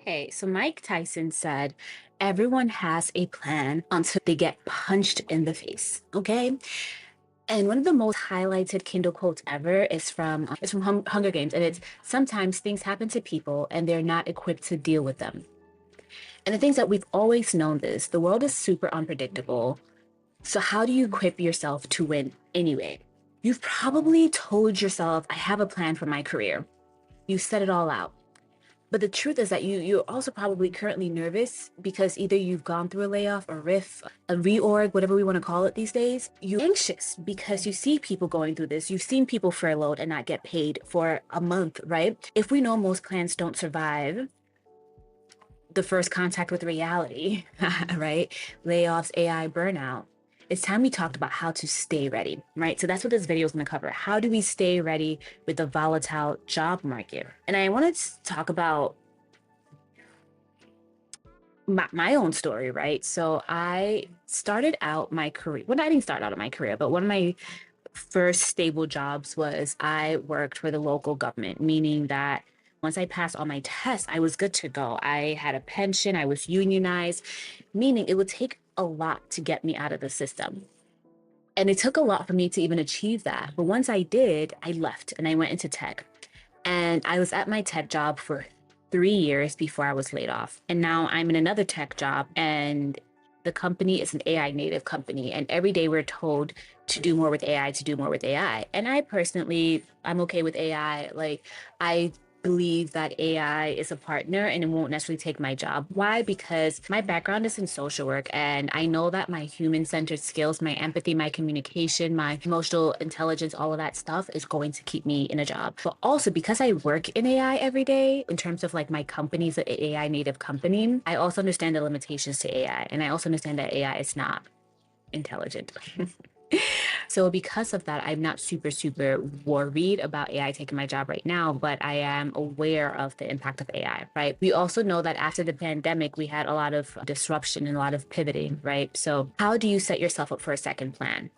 Okay, so Mike Tyson said, everyone has a plan until they get punched in the face. Okay. And one of the most highlighted Kindle quotes ever is from Hunger Games, and it's sometimes things happen to people and they're not equipped to deal with them. And the things that we've always known this, the world is super unpredictable. So how do you equip yourself to win anyway? You've probably told yourself, I have a plan for my career. You set it all out. But the truth is that you're also probably currently nervous because either you've gone through a layoff, a RIF, a reorg, whatever we want to call it these days. You're anxious because you see people going through this. You've seen people furloughed and not get paid for a month, right? If we know most plans don't survive the first contact with reality, right? Layoffs, AI, burnout. It's time we talked about how to stay ready, right? So that's what this video is going to cover. How do we stay ready with the volatile job market? And I wanted to talk about my own story, right? So I started out my career. Well, I didn't start out of my career, but one of my first stable jobs was I worked for the local government, meaning that once I passed all my tests, I was good to go. I had a pension, I was unionized, meaning it would take a lot to get me out of the system. And it took a lot for me to even achieve that. But once I did, I left and I went into tech. And I was at my tech job for 3 years before I was laid off. And now I'm in another tech job, and the company is an AI native company. And every day we're told to do more with AI, to do more with AI. And I personally, I'm okay with AI. Like, I believe that AI is a partner and it won't necessarily take my job. Why? Because my background is in social work, and I know that my human centered skills, my empathy, my communication, my emotional intelligence, all of that stuff is going to keep me in a job. But also because I work in AI every day, in terms of like my company's an AI native company, I also understand the limitations to AI. And I also understand that AI is not intelligent. So because of that, I'm not super worried about AI taking my job right now, but I am aware of the impact of AI, right? We also know that after the pandemic, we had a lot of disruption and a lot of pivoting, right? So how do you set yourself up for a second plan?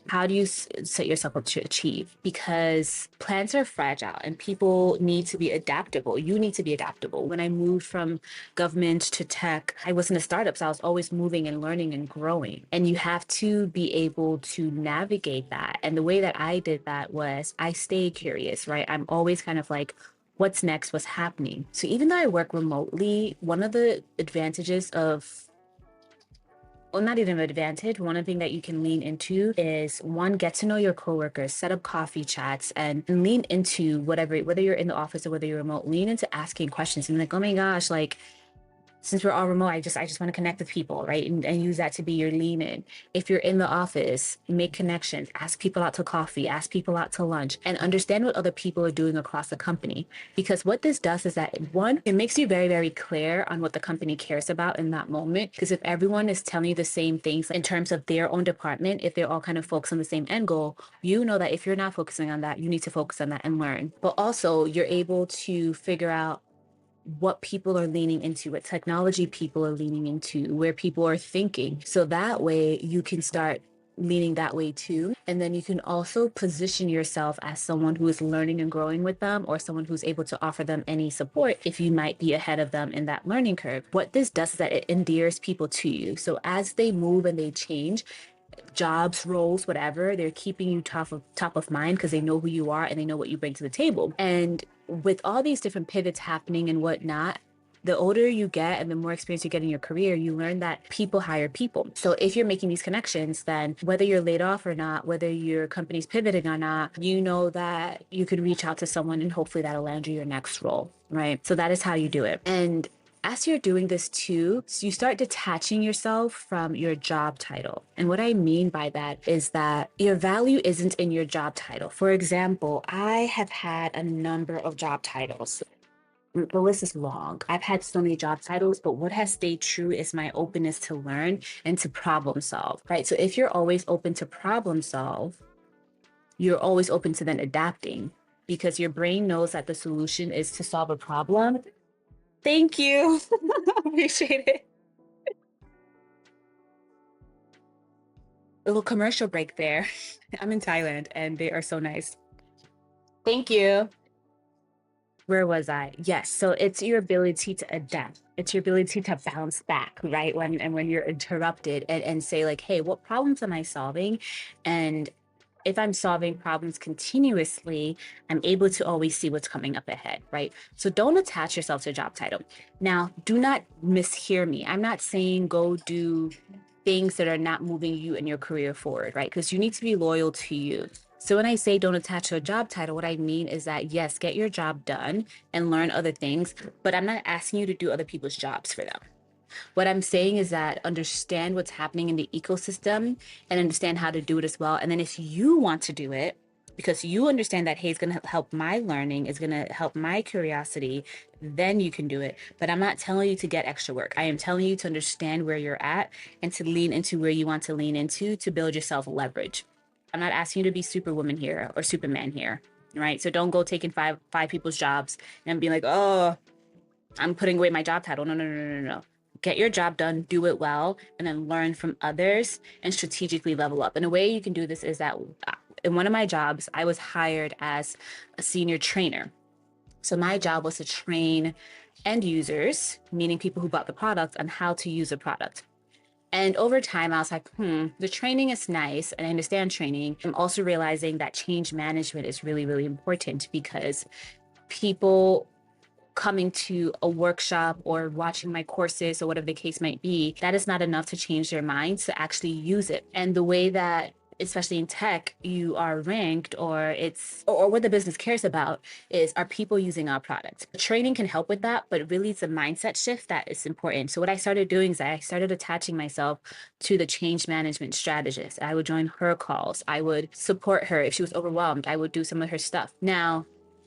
How do you set yourself up to achieve? Because plans are fragile and people need to be adaptable. You need to be adaptable. When I moved from government to tech, I was in a startup, so I was always moving and learning and growing. And you have to be able to navigate that. And the way that I did that was I stayed curious, right? I'm always kind of like, what's next? What's happening? So even though I work remotely, one of the advantages of well, not even an advantage. One thing that you can lean into is one, get to know your coworkers, set up coffee chats, and lean into whatever, whether you're in the office or whether you're remote, lean into asking questions and like, oh my gosh, like since we're all remote, I just want to connect with people, right? And use that to be your lean in. If you're in the office, make connections, ask people out to coffee, ask people out to lunch, and understand what other people are doing across the company. Because what this does is that one, it makes you very clear on what the company cares about in that moment. Because if everyone is telling you the same things in terms of their own department, if they're all kind of focused on the same end goal, you know that if you're not focusing on that, you need to focus on that and learn. But also you're able to figure out what people are leaning into, what technology people are leaning into, where people are thinking. So that way you can start leaning that way too. And then you can also position yourself as someone who is learning and growing with them, or someone who's able to offer them any support if you might be ahead of them in that learning curve. What this does is that it endears people to you. So as they move and they change, jobs, roles, whatever, they're keeping you top of mind because they know who you are and they know what you bring to the table. And with all these different pivots happening and whatnot, the older you get and the more experience you get in your career, you learn that people hire people. So if you're making these connections, then whether you're laid off or not, whether your company's pivoting or not, you know that you could reach out to someone and hopefully that'll land you your next role, right? So that is how you do it. And as you're doing this too, so you start detaching yourself from your job title. And what I mean by that is that your value isn't in your job title. For example, I have had a number of job titles. The list is long. I've had so many job titles, but what has stayed true is my openness to learn and to problem solve, right? So if you're always open to problem solve, you're always open to then adapting because your brain knows that the solution is to solve a problem. Thank you. Appreciate it. A little commercial break there. I'm in Thailand and they are so nice. Thank you. Where was I? Yes. So it's your ability to adapt. It's your ability to bounce back, right? When you're interrupted and say like, hey, what problems am I solving? And if I'm solving problems continuously, I'm able to always see what's coming up ahead, right? So don't attach yourself to a job title. Now, do not mishear me. I'm not saying go do things that are not moving you and your career forward, right? Because you need to be loyal to you. So when I say don't attach to a job title, what I mean is that yes, get your job done and learn other things, but I'm not asking you to do other people's jobs for them. What I'm saying is that understand what's happening in the ecosystem and understand how to do it as well. And then if you want to do it, because you understand that, hey, it's going to help my learning, it's going to help my curiosity, then you can do it. But I'm not telling you to get extra work. I am telling you to understand where you're at and to lean into where you want to lean into to build yourself leverage. I'm not asking you to be superwoman here or superman here, right? So don't go taking five people's jobs and be like, oh, I'm putting away my job title. No, no, no, no, no. Get your job done, do it well, and then learn from others and strategically level up. And a way you can do this is that in one of my jobs, I was hired as a senior trainer. So my job was to train end users, meaning people who bought the product, on how to use a product. And over time, I was like, the training is nice and I understand training. I'm also realizing that change management is really, really important because people coming to a workshop or watching my courses or whatever the case might be, that is not enough to change their minds to actually use it. And the way that, especially in tech, you are ranked or what the business cares about is, are people using our product? Training can help with that, but really it's a mindset shift that is important. So what I started doing is I started attaching myself to the change management strategist. I would join her calls. I would support her. If she was overwhelmed, I would do some of her stuff. Now,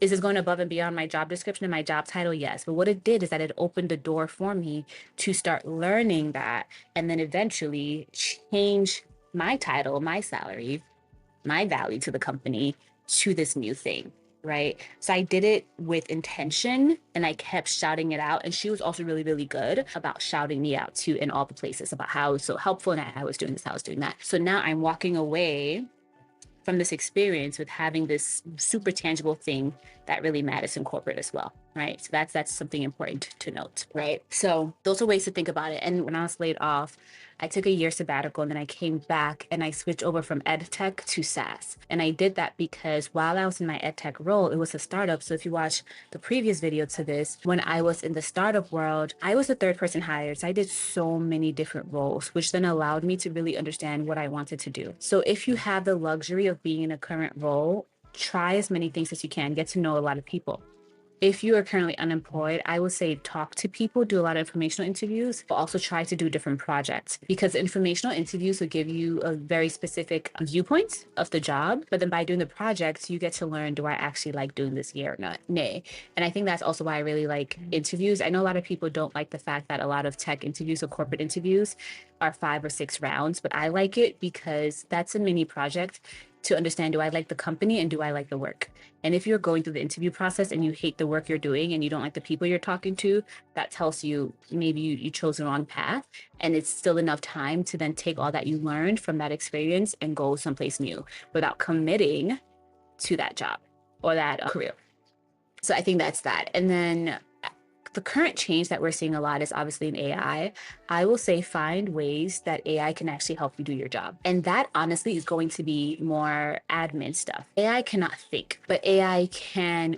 is this going above and beyond my job description and my job title? Yes. But what it did is that it opened the door for me to start learning that and then eventually change my title, my salary, my value to the company to this new thing. Right. So I did it with intention and I kept shouting it out. And she was also really, really good about shouting me out too in all the places about how it was so helpful and I was doing this, I was doing that. So now I'm walking away from this experience with having this super tangible thing that really matters in corporate as well, right? So that's something important to note, right? So those are ways to think about it. And when I was laid off, I took a year sabbatical and then I came back and I switched over from EdTech to SaaS. And I did that because while I was in my EdTech role, it was a startup. So if you watch the previous video to this, when I was in the startup world, I was the third person hired. So I did so many different roles, which then allowed me to really understand what I wanted to do. So if you have the luxury of being in a current role, try as many things as you can, get to know a lot of people. If you are currently unemployed, I would say talk to people, do a lot of informational interviews, but also try to do different projects because informational interviews will give you a very specific viewpoint of the job. But then by doing the projects, you get to learn, do I actually like doing this here or not? Nay. And I think that's also why I really like interviews. I know a lot of people don't like the fact that a lot of tech interviews or corporate interviews are 5 or 6 rounds, but I like it because that's a mini project to understand, do I like the company and do I like the work? And if you're going through the interview process and you hate the work you're doing and you don't like the people you're talking to, that tells you maybe you chose the wrong path. And it's still enough time to then take all that you learned from that experience and go someplace new without committing to that job or that career. So I think that's that. And then the current change that we're seeing a lot is obviously in AI. I will say find ways that AI can actually help you do your job. And that honestly is going to be more admin stuff. AI cannot think, but AI can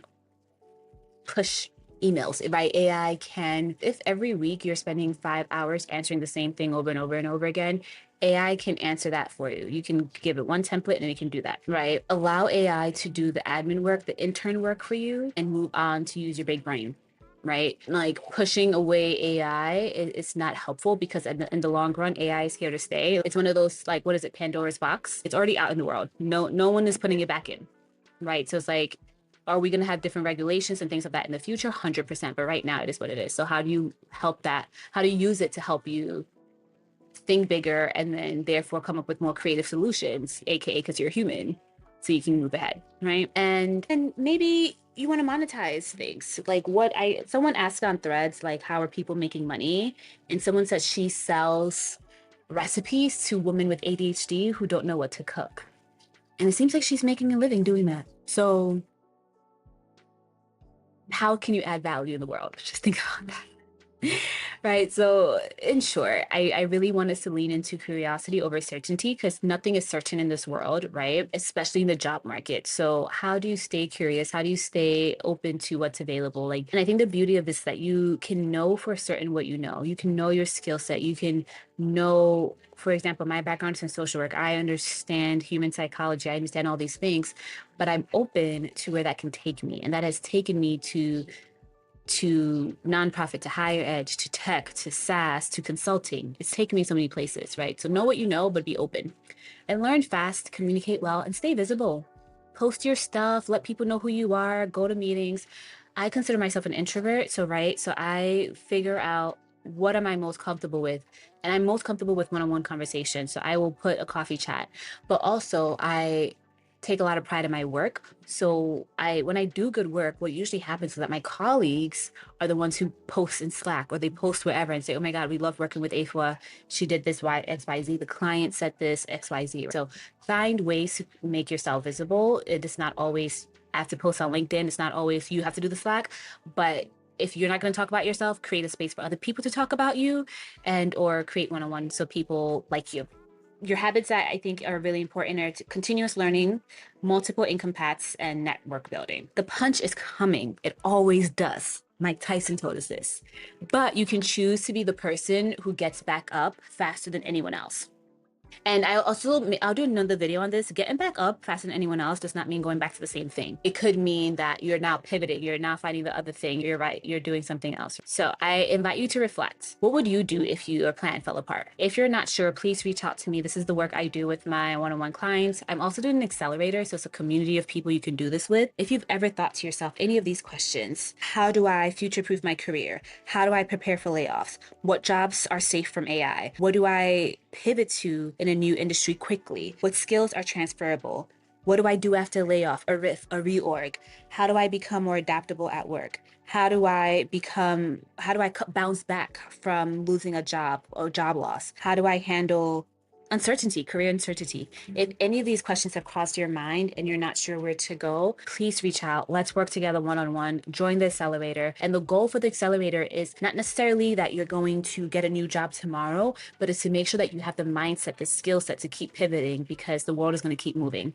push emails, right? AI can, if every week you're spending 5 hours answering the same thing over and over and over again, AI can answer that for you. You can give it one template and it can do that, right? Allow AI to do the admin work, the intern work for you, and move on to use your big brain. Right? Like pushing away AI is not helpful because in the long run, AI is here to stay. It's one of those, like, what is it? Pandora's box. It's already out in the world. No one is putting it back in. Right. So it's like, are we going to have different regulations and things like that in the future? 100%. But right now it is what it is. So how do you help that? How do you use it to help you think bigger and then therefore come up with more creative solutions, AKA because you're human, so you can move ahead, right? And maybe you want to monetize things. Like someone asked on Threads, like, how are people making money? And someone said she sells recipes to women with ADHD who don't know what to cook. And it seems like she's making a living doing that. So how can you add value in the world? Just think about that. Right. So, in short, I really want us to lean into curiosity over certainty because nothing is certain in this world, right? Especially in the job market. So, how do you stay curious? How do you stay open to what's available? Like, and I think the beauty of this is that you can know for certain what you know. You can know your skill set. You can know, for example, my background is in social work. I understand human psychology. I understand all these things, but I'm open to where that can take me. And that has taken me to nonprofit, to higher edge, to tech, to SaaS, to consulting. It's taken me so many places, right? So know what you know, but be open and learn fast, communicate well, and stay visible. Post your stuff, let people know who you are, go to meetings. I consider myself an introvert. So, right. So I figure out what am I most comfortable with? And I'm most comfortable with one-on-one conversation. So I will put a coffee chat, but also I take a lot of pride in my work. So when I do good work, what usually happens is that my colleagues are the ones who post in Slack or they post wherever and say, oh my God, we love working with Afua. She did this XYZ. The client said this XYZ. So find ways to make yourself visible. It is not always have to post on LinkedIn. It's not always you have to do the Slack, but if you're not going to talk about yourself, create a space for other people to talk about you and or create one-on-one so people like you. Your habits that I think are really important are continuous learning, multiple income paths, and network building. The punch is coming. It always does. Mike Tyson told us this. But you can choose to be the person who gets back up faster than anyone else. And I'll do another video on this. Getting back up faster than anyone else does not mean going back to the same thing. It could mean that you're now pivoted. You're now finding the other thing. You're right. You're doing something else. So I invite you to reflect. What would you do if your plan fell apart? If you're not sure, please reach out to me. This is the work I do with my one-on-one clients. I'm also doing an accelerator. So it's a community of people you can do this with. If you've ever thought to yourself any of these questions, how do I future-proof my career? How do I prepare for layoffs? What jobs are safe from AI? What do I pivot to in a new industry quickly? What skills are transferable? What do I do after layoff, a RIF, a reorg? How do I become more adaptable at work? How do I bounce back from losing a job or job loss? How do I handle uncertainty, career uncertainty? If any of these questions have crossed your mind and you're not sure where to go, please reach out. Let's work together one-on-one, join the accelerator. And the goal for the accelerator is not necessarily that you're going to get a new job tomorrow, but it's to make sure that you have the mindset, the skill set to keep pivoting because the world is going to keep moving.